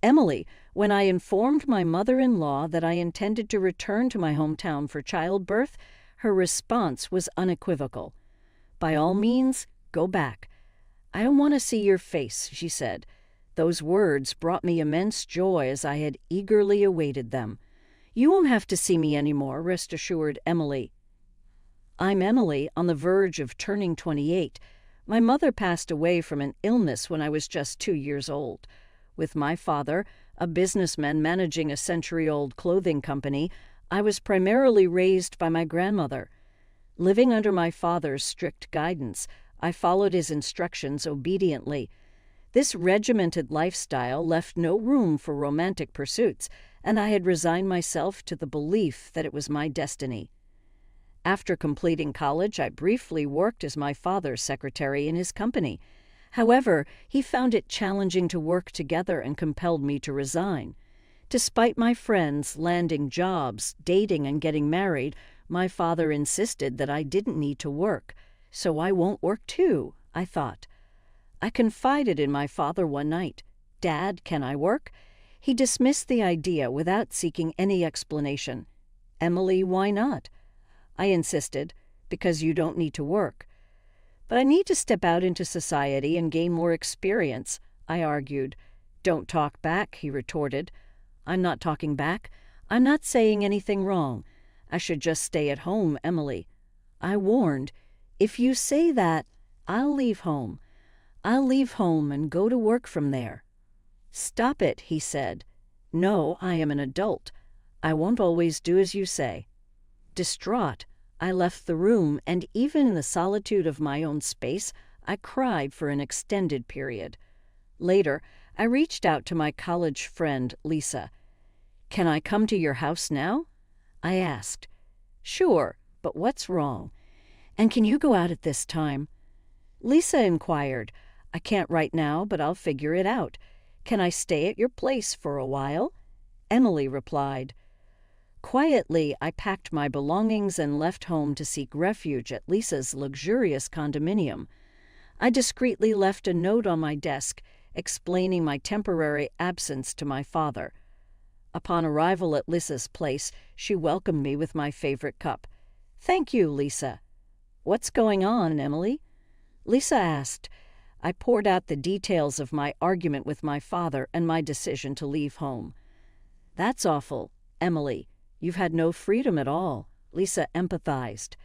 Emily, when I informed my mother-in-law that I intended to return to my hometown for childbirth, her response was unequivocal. "By all means, go back. I don't want to see your face," she said. Those words brought me immense joy as I had eagerly awaited them. "You won't have to see me anymore," rest assured Emily. I'm Emily, on the verge of turning 28. My mother passed away from an illness when I was just 2 years old. With my father, a businessman managing a century-old clothing company, I was primarily raised by my grandmother. Living under my father's strict guidance, I followed his instructions obediently. This regimented lifestyle left no room for romantic pursuits, and I had resigned myself to the belief that it was my destiny. After completing college, I briefly worked as my father's secretary in his company. However, he found it challenging to work together and compelled me to resign. Despite my friends landing jobs, dating, and getting married, my father insisted that I didn't need to work. "So I won't work too," I thought. I confided in my father one night. "Dad, can I work?" He dismissed the idea without seeking any explanation. "Emily, why not?" I insisted. "Because you don't need to work." "But I need to step out into society and gain more experience," I argued. "Don't talk back," he retorted. "I'm not talking back. I'm not saying anything wrong. I should just stay at home, Emily." I warned. "If you say that, I'll leave home. I'll leave home and go to work from there." "Stop it," he said. "No, I am an adult. I won't always do as you say." Distraught, I left the room, and even in the solitude of my own space, I cried for an extended period. Later, I reached out to my college friend, Lisa. "Can I come to your house now?" I asked. "Sure, but what's wrong? And can you go out at this time?" Lisa inquired. "I can't right now, but I'll figure it out. Can I stay at your place for a while?" Emily replied. Quietly, I packed my belongings and left home to seek refuge at Lisa's luxurious condominium. I discreetly left a note on my desk explaining my temporary absence to my father. Upon arrival at Lisa's place, she welcomed me with my favorite cup. "Thank you, Lisa." "What's going on, Emily?" Lisa asked. I poured out the details of my argument with my father and my decision to leave home. "That's awful, Emily. You've had no freedom at all," Lisa empathized.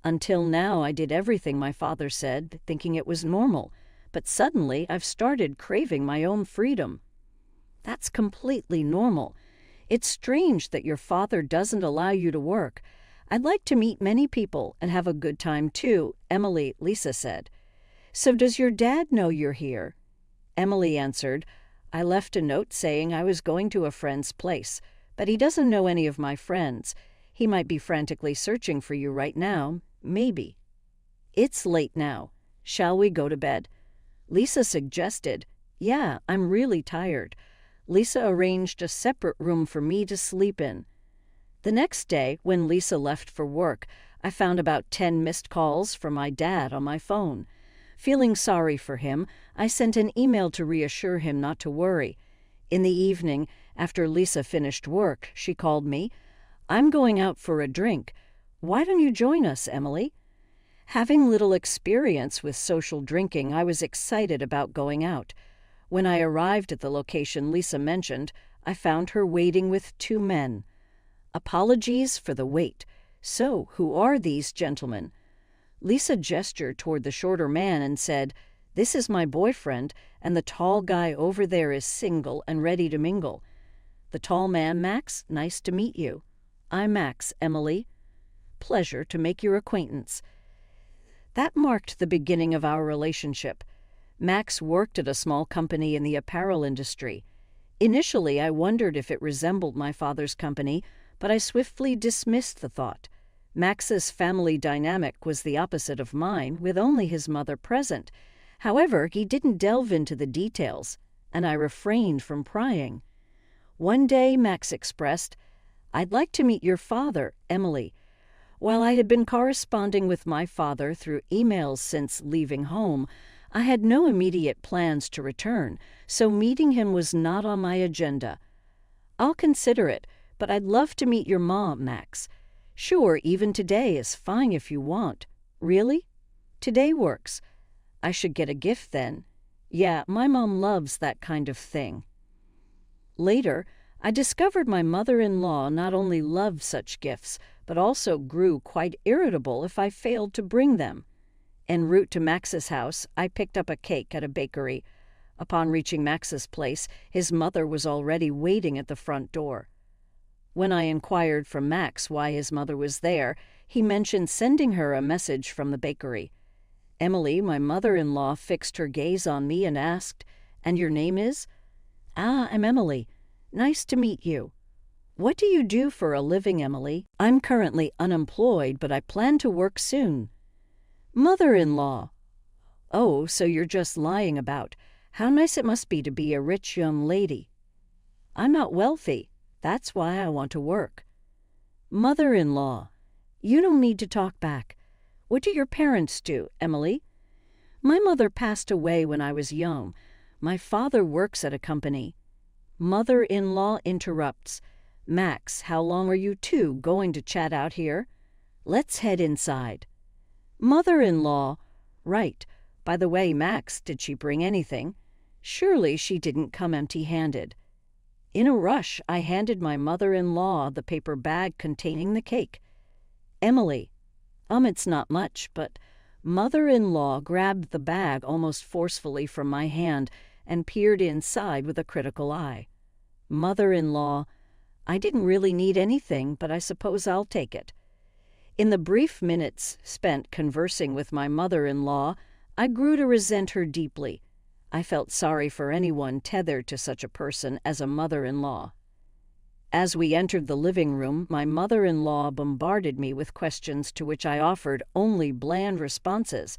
"Until now, I did everything my father said, thinking it was normal. But suddenly, I've started craving my own freedom." "That's completely normal. It's strange that your father doesn't allow you to work. I'd like to meet many people and have a good time too, Emily," Lisa said. "So does your dad know you're here?" Emily answered. "I left a note saying I was going to a friend's place, but he doesn't know any of my friends. He might be frantically searching for you right now, maybe." "It's late now. Shall we go to bed?" Lisa suggested. "Yeah, I'm really tired." Lisa arranged a separate room for me to sleep in. The next day, when Lisa left for work, I found about 10 missed calls from my dad on my phone. Feeling sorry for him, I sent an email to reassure him not to worry. In the evening, after Lisa finished work, she called me. "I'm going out for a drink. Why don't you join us, Emily?" Having little experience with social drinking, I was excited about going out. When I arrived at the location Lisa mentioned, I found her waiting with 2 men. "Apologies for the wait. So, who are these gentlemen?" Lisa gestured toward the shorter man and said, "This is my boyfriend, and the tall guy over there is single and ready to mingle." The tall man, "Max, nice to meet you." "I'm Max, Emily." "Pleasure to make your acquaintance." That marked the beginning of our relationship. Max worked at a small company in the apparel industry. Initially, I wondered if it resembled my father's company, but I swiftly dismissed the thought. Max's family dynamic was the opposite of mine, with only his mother present. However, he didn't delve into the details, and I refrained from prying. One day, Max expressed, "I'd like to meet your father, Emily." While I had been corresponding with my father through emails since leaving home, I had no immediate plans to return, so meeting him was not on my agenda. I'll consider it, but I'd love to meet your mom, Max. Sure, even today is fine if you want. Really? Today works. I should get a gift then. Yeah, my mom loves that kind of thing. Later, I discovered my mother-in-law not only loved such gifts, but also grew quite irritable if I failed to bring them. En route to Max's house, I picked up a cake at a bakery. Upon reaching Max's place, his mother was already waiting at the front door. When I inquired from Max why his mother was there, he mentioned sending her a message from the bakery. Emily, my mother-in-law, fixed her gaze on me and asked, "And your name is?" "Ah, I'm Emily. Nice to meet you." "What do you do for a living, Emily?" "I'm currently unemployed, but I plan to work soon." "Mother-in-law." "Oh, so you're just lying about. How nice it must be to be a rich young lady." "I'm not wealthy. That's why I want to work." "Mother-in-law." "You don't need to talk back. What do your parents do, Emily?" "My mother passed away when I was young. My father works at a company." Mother-in-law interrupts. "Max, how long are you two going to chat out here? Let's head inside." Mother-in-law. "Right. By the way, Max, did she bring anything? Surely she didn't come empty-handed." In a rush, I handed my mother-in-law the paper bag containing the cake. "Emily." It's not much, but..." Mother-in-law grabbed the bag almost forcefully from my hand and peered inside with a critical eye. Mother-in-law. "I didn't really need anything, but I suppose I'll take it." In the brief minutes spent conversing with my mother-in-law, I grew to resent her deeply. I felt sorry for anyone tethered to such a person as a mother-in-law. As we entered the living room, my mother-in-law bombarded me with questions to which I offered only bland responses.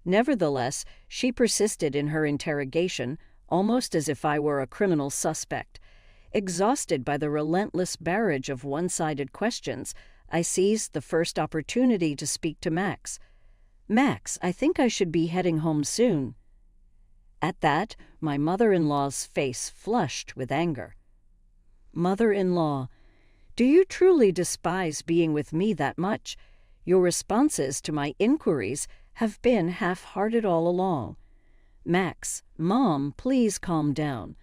Nevertheless, she persisted in her interrogation, almost as if I were a criminal suspect. Exhausted by the relentless barrage of one-sided questions, I seized the first opportunity to speak to Max. "Max, I think I should be heading home soon." At that, my mother-in-law's face flushed with anger. Mother-in-law. "Do you truly despise being with me that much? Your responses to my inquiries have been half-hearted all along." Max. "Mom, please calm down."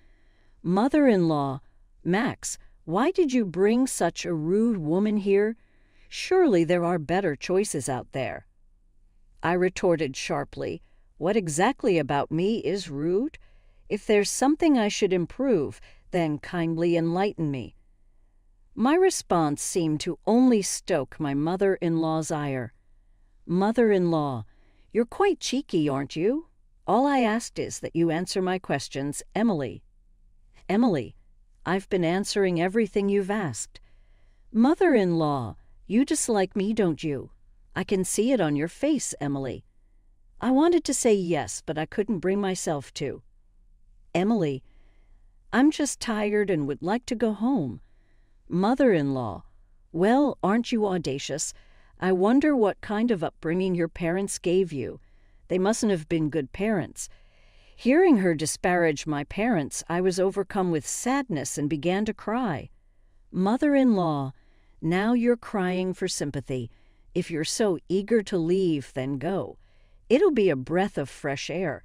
Mother-in-law. "Max, why did you bring such a rude woman here? Surely there are better choices out there." I retorted sharply, "What exactly about me is rude? If there's something I should improve, then kindly enlighten me." My response seemed to only stoke my mother-in-law's ire. Mother-in-law. "You're quite cheeky, aren't you? All I asked is that you answer my questions, Emily." Emily. "I've been answering everything you've asked." Mother-in-law. "You dislike me, don't you? I can see it on your face, Emily." I wanted to say yes, but I couldn't bring myself to. Emily. "I'm just tired and would like to go home." Mother-in-law. "Well, aren't you audacious? I wonder what kind of upbringing your parents gave you. They mustn't have been good parents." Hearing her disparage my parents, I was overcome with sadness and began to cry. Mother-in-law. "Now you're crying for sympathy. If you're so eager to leave, then go. It'll be a breath of fresh air.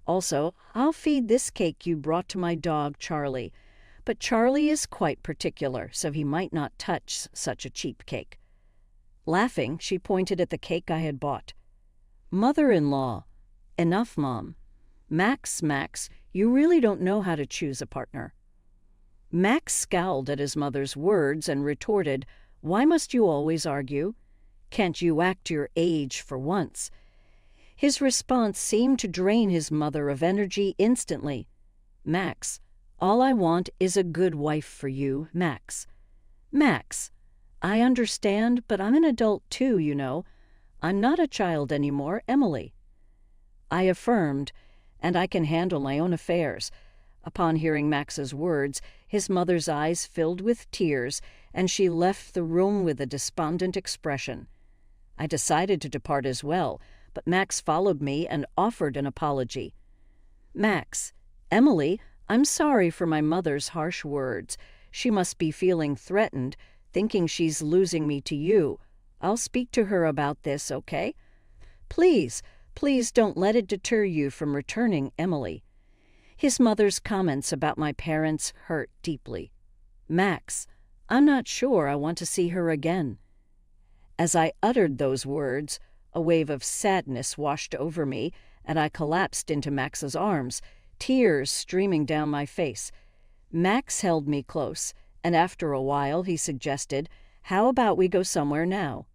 Also, I'll feed this cake you brought to my dog, Charlie. But Charlie is quite particular, so he might not touch such a cheap cake." Laughing, she pointed at the cake I had bought. Mother-in-law. "Enough, Mom. Max, you really don't know how to choose a partner." Max scowled at his mother's words and retorted, "Why must you always argue? Can't you act your age for once?" His response seemed to drain his mother of energy instantly. Max. "All I want is a good wife for you, Max." Max. "I understand, but I'm an adult too, you know. I'm not a child anymore, Emily." I affirmed, "And I can handle my own affairs." Upon hearing Max's words, his mother's eyes filled with tears, and she left the room with a despondent expression. I decided to depart as well, but Max followed me and offered an apology. Max, Emily, I'm sorry for my mother's harsh words. She must be feeling threatened, thinking she's losing me to you. I'll speak to her about this, okay? Please, please don't let it deter you from returning, Emily. His mother's comments about my parents hurt deeply. Max, I'm not sure I want to see her again. As I uttered those words, a wave of sadness washed over me, and I collapsed into Max's arms, tears streaming down my face. Max held me close, and after a while he suggested, "How about we go somewhere now?"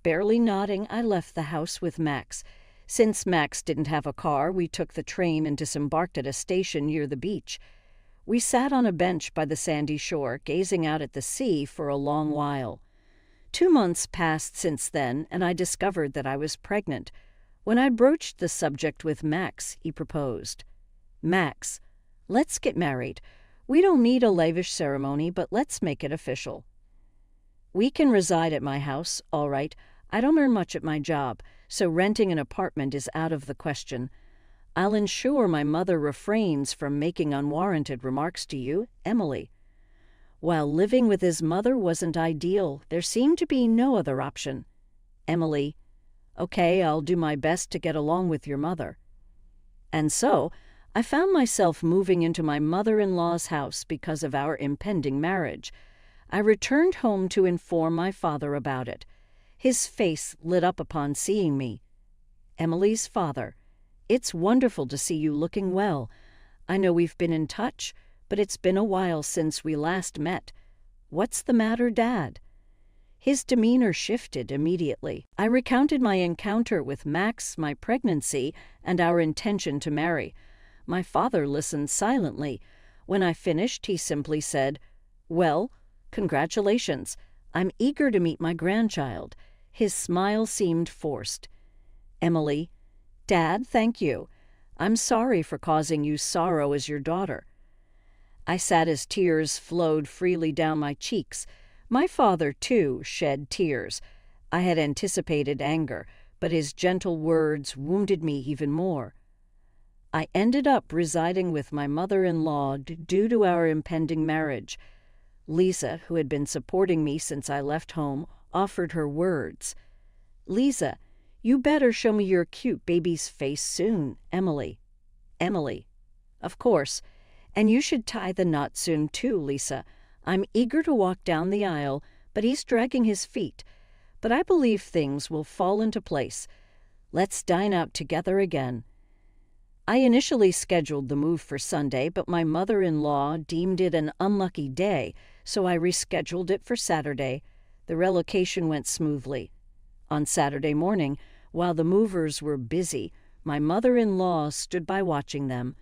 Barely nodding, I left the house with Max. Since Max didn't have a car, we took the train and disembarked at a station near the beach. We sat on a bench by the sandy shore, gazing out at the sea for a long while. 2 months passed since then, and I discovered that I was pregnant. When I broached the subject with Max, he proposed. Max, let's get married. We don't need a lavish ceremony, but let's make it official. We can reside at my house, all right. I don't earn much at my job, so renting an apartment is out of the question. I'll ensure my mother refrains from making unwarranted remarks to you, Emily. While living with his mother wasn't ideal, there seemed to be no other option. Emily, okay, I'll do my best to get along with your mother. And so, I found myself moving into my mother-in-law's house because of our impending marriage. I returned home to inform my father about it. His face lit up upon seeing me. Emily's father, it's wonderful to see you looking well. I know we've been in touch, but it's been a while since we last met. What's the matter, Dad? His demeanor shifted immediately. I recounted my encounter with Max, my pregnancy, and our intention to marry. My father listened silently. When I finished, he simply said, "Well, congratulations. I'm eager to meet my grandchild." His smile seemed forced. Emily, Dad, thank you. I'm sorry for causing you sorrow as your daughter. I sat as tears flowed freely down my cheeks. My father, too, shed tears. I had anticipated anger, but his gentle words wounded me even more. I ended up residing with my mother-in-law due to our impending marriage. Lisa, who had been supporting me since I left home, offered her words. Lisa, you better show me your cute baby's face soon, Emily. Emily, of course. And you should tie the knot soon too, Lisa. I'm eager to walk down the aisle, but he's dragging his feet. But I believe things will fall into place. Let's dine out together again. I initially scheduled the move for Sunday, but my mother-in-law deemed it an unlucky day, so I rescheduled it for Saturday. The relocation went smoothly. On Saturday morning, while the movers were busy, my mother-in-law stood by watching them.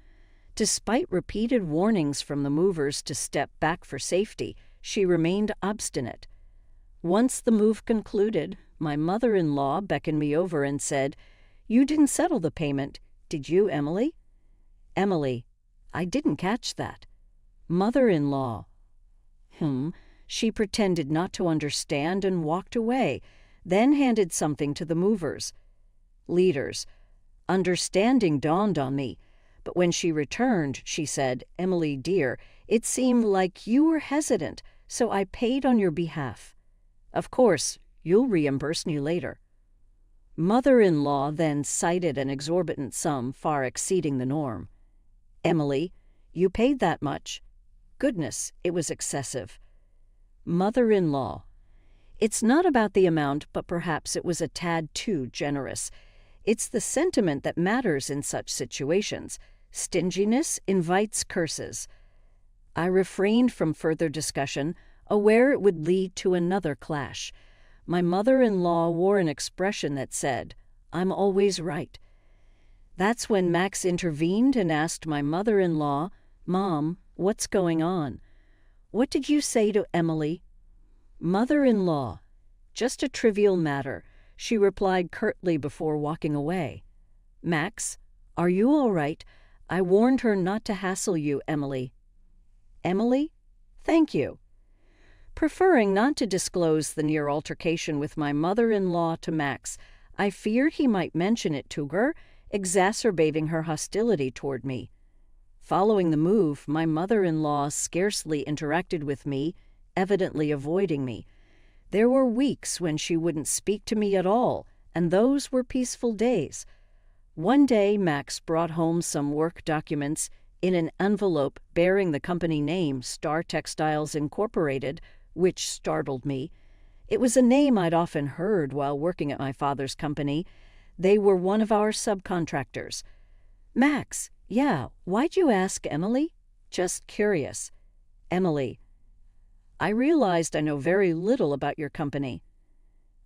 Despite repeated warnings from the movers to step back for safety, she remained obstinate. Once the move concluded, my mother-in-law beckoned me over and said, "You didn't settle the payment, did you, Emily?" Emily, I didn't catch that. Mother-in-law. She pretended not to understand and walked away, then handed something to the movers. Leaders. Understanding dawned on me, but when she returned, she said, "Emily, dear, it seemed like you were hesitant, so I paid on your behalf. Of course, you'll reimburse me later." Mother-in-law then cited an exorbitant sum far exceeding the norm. "Emily, you paid that much? Goodness, it was excessive." Mother-in-law. It's not about the amount, but perhaps it was a tad too generous. It's the sentiment that matters in such situations. Stinginess invites curses. I refrained from further discussion, aware it would lead to another clash. My mother-in-law wore an expression that said, "I'm always right." That's when Max intervened and asked my mother-in-law, "Mom, what's going on? What did you say to Emily?" Mother-in-law, "Just a trivial matter," she replied curtly before walking away. "Max, are you all right? I warned her not to hassle you, Emily." Emily, "Thank you." Preferring not to disclose the near altercation with my mother-in-law to Max, I feared he might mention it to her, exacerbating her hostility toward me. Following the move, my mother-in-law scarcely interacted with me, evidently avoiding me. There were weeks when she wouldn't speak to me at all, and those were peaceful days. One day, Max brought home some work documents in an envelope bearing the company name Star Textiles Incorporated, which startled me. It was a name I'd often heard while working at my father's company. They were one of our subcontractors. Max, yeah, why'd you ask, Emily? Just curious. Emily, I realized I know very little about your company.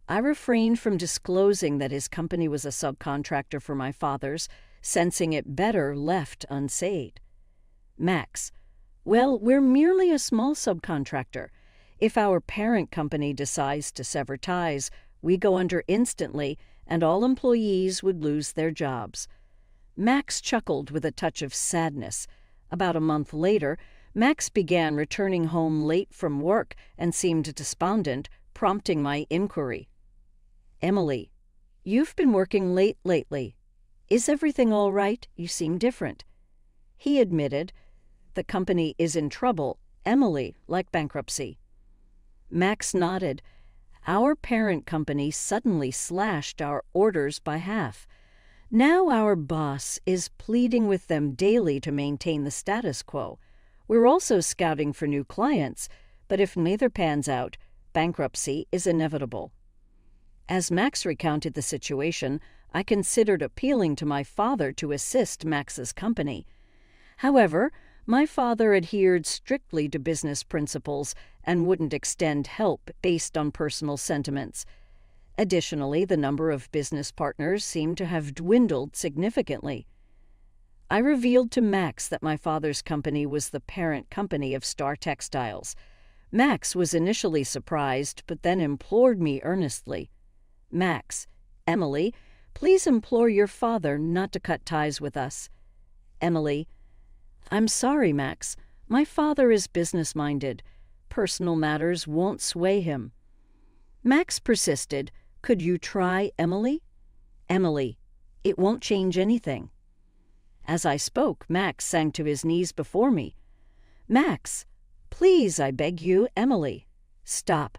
I refrained from disclosing that his company was a subcontractor for my father's, sensing it better left unsaid. Max, well, we're merely a small subcontractor. If our parent company decides to sever ties, we go under instantly, and all employees would lose their jobs. Max chuckled with a touch of sadness. About a month later, Max began returning home late from work and seemed despondent, prompting my inquiry. Emily, you've been working late lately. Is everything all right? You seem different. He admitted, the company is in trouble, Emily, like bankruptcy. Max nodded. Our parent company suddenly slashed our orders by half. Now our boss is pleading with them daily to maintain the status quo. We're also scouting for new clients, but if neither pans out, bankruptcy is inevitable. As Max recounted the situation, I considered appealing to my father to assist Max's company. However, my father adhered strictly to business principles and wouldn't extend help based on personal sentiments. Additionally, the number of business partners seemed to have dwindled significantly. I revealed to Max that my father's company was the parent company of Star Textiles. Max was initially surprised, but then implored me earnestly. Max, Emily, please implore your father not to cut ties with us. Emily, I'm sorry, Max. My father is business-minded. Personal matters won't sway him. Max persisted. Could you try, Emily? Emily, it won't change anything. As I spoke, Max sank to his knees before me. Max, please, I beg you, Emily. Stop.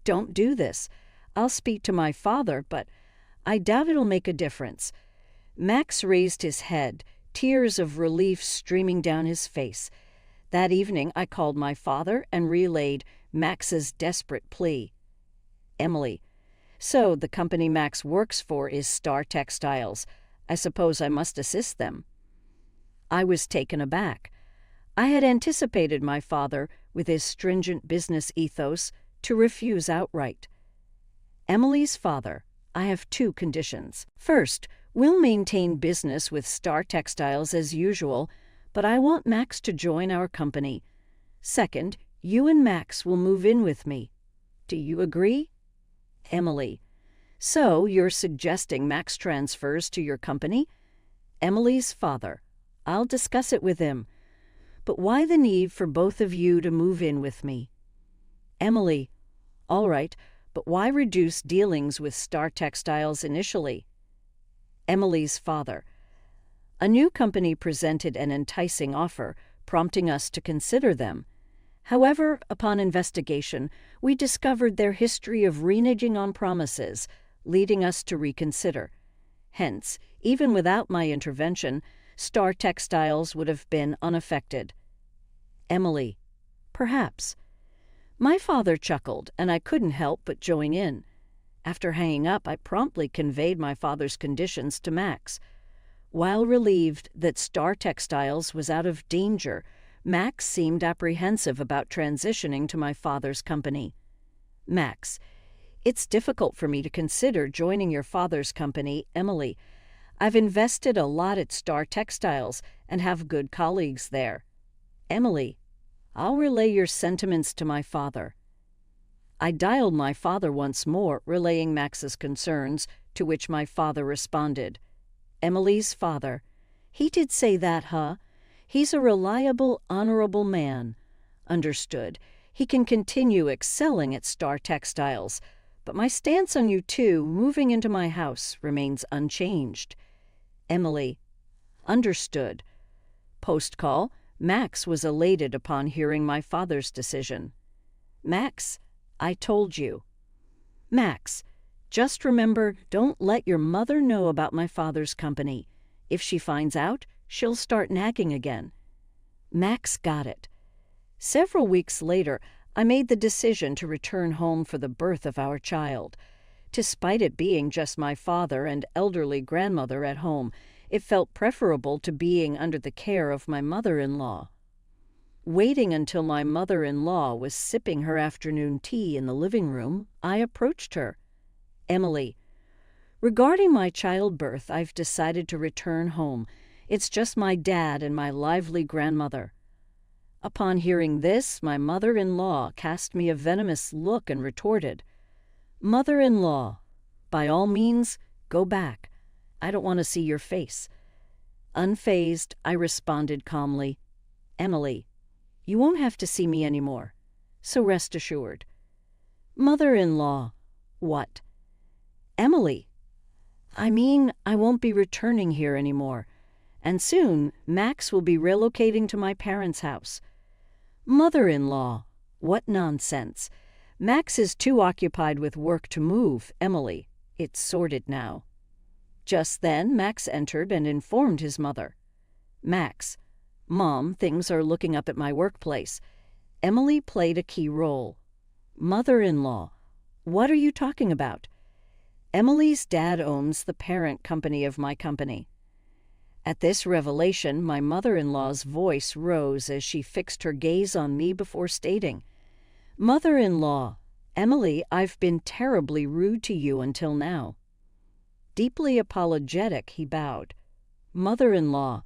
Don't do this. I'll speak to my father, but I doubt it'll make a difference. Max raised his head, tears of relief streaming down his face. That evening, I called my father and relayed Max's desperate plea. Emily, so the company Max works for is Star Textiles. I suppose I must assist them. I was taken aback. I had anticipated my father, with his stringent business ethos, to refuse outright. Emily's father, I have two conditions. First, we'll maintain business with Star Textiles as usual, but I want Max to join our company. Second, you and Max will move in with me. Do you agree? Emily, so you're suggesting Max transfers to your company? Emily's father, I'll discuss it with him. But why the need for both of you to move in with me? Emily, all right, but why reduce dealings with Star Textiles initially? Emily's father, a new company presented an enticing offer, prompting us to consider them. However, upon investigation, we discovered their history of reneging on promises, leading us to reconsider. Hence, even without my intervention, Star Textiles would have been unaffected. Emily, perhaps. My father chuckled, and I couldn't help but join in. After hanging up, I promptly conveyed my father's conditions to Max. While relieved that Star Textiles was out of danger, Max seemed apprehensive about transitioning to my father's company. Max, it's difficult for me to consider joining your father's company, Emily. I've invested a lot at Star Textiles and have good colleagues there. Emily, I'll relay your sentiments to my father. I dialed my father once more, relaying Max's concerns, to which my father responded. Emily's father, he did say that, huh? He's a reliable, honorable man. Understood. He can continue excelling at Star Textiles, but my stance on you two moving into my house remains unchanged. Emily: understood. Post-call, Max was elated upon hearing my father's decision. Max: I told you. Max: just remember, don't let your mother know about my father's company. If she finds out, she'll start nagging again. Max got it. Several weeks later, I made the decision to return home for the birth of our child. Despite it being just my father and elderly grandmother at home, it felt preferable to being under the care of my mother-in-law. Waiting until my mother-in-law was sipping her afternoon tea in the living room, I approached her. Emily: regarding my childbirth, I've decided to return home. It's just my dad and my lively grandmother. Upon hearing this, my mother-in-law cast me a venomous look and retorted, Mother-in-law, by all means, go back. I don't want to see your face. Unfazed, I responded calmly, Emily, you won't have to see me anymore, so rest assured. Mother-in-law: what? Emily: I mean, I won't be returning here anymore, and soon Max will be relocating to my parents' house. Mother-in-law: what nonsense. Max is too occupied with work to move, Emily. It's sorted now. Just then, Max entered and informed his mother. Max: Mom, things are looking up at my workplace. Emily played a key role. Mother-in-law: what are you talking about? Emily's dad owns the parent company of my company. At this revelation, my mother-in-law's voice rose as she fixed her gaze on me before stating, Mother-in-law, Emily, I've been terribly rude to you until now. Deeply apologetic, he bowed. Mother-in-law: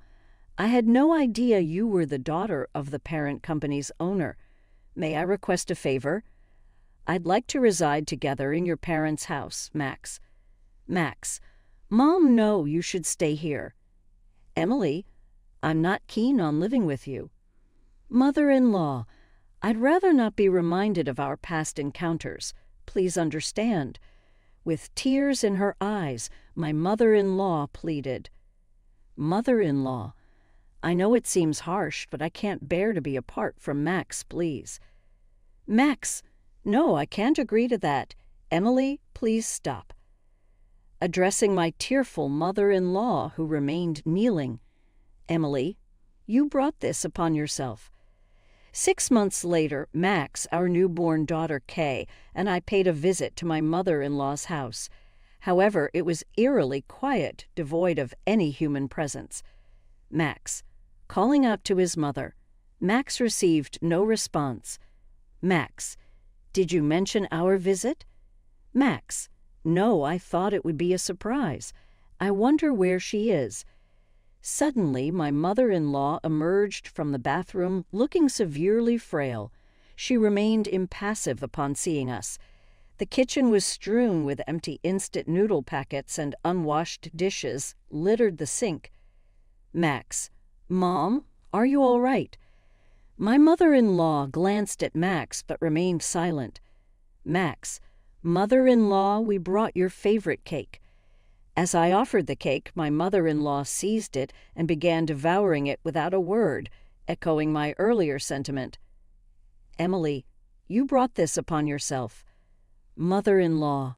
I had no idea you were the daughter of the parent company's owner. May I request a favor? I'd like to reside together in your parents' house, Max. Max: Mom, no, you should stay here. Emily: I'm not keen on living with you. Mother-in-law: I'd rather not be reminded of our past encounters. Please understand. With tears in her eyes, my mother-in-law pleaded. Mother-in-law: I know it seems harsh, but I can't bear to be apart from Max, please. Max: No, I can't agree to that. Emily, please stop. Addressing my tearful mother-in-law, who remained kneeling, Emily, you brought this upon yourself. 6 months later, Max, our newborn daughter Kay, and I paid a visit to my mother-in-law's house. However, it was eerily quiet, devoid of any human presence. Max, calling out to his mother. Max received no response. Max, did you mention our visit? Max, no, I thought it would be a surprise. I wonder where she is. Suddenly, my mother-in-law emerged from the bathroom looking severely frail. She remained impassive upon seeing us. The kitchen was strewn with empty instant noodle packets and unwashed dishes littered the sink. Max, Mom, are you all right? My mother-in-law glanced at Max but remained silent. Max, Mother-in-law, we brought your favorite cake. As I offered the cake, my mother-in-law seized it and began devouring it without a word, echoing my earlier sentiment. Emily, you brought this upon yourself. Mother-in-law,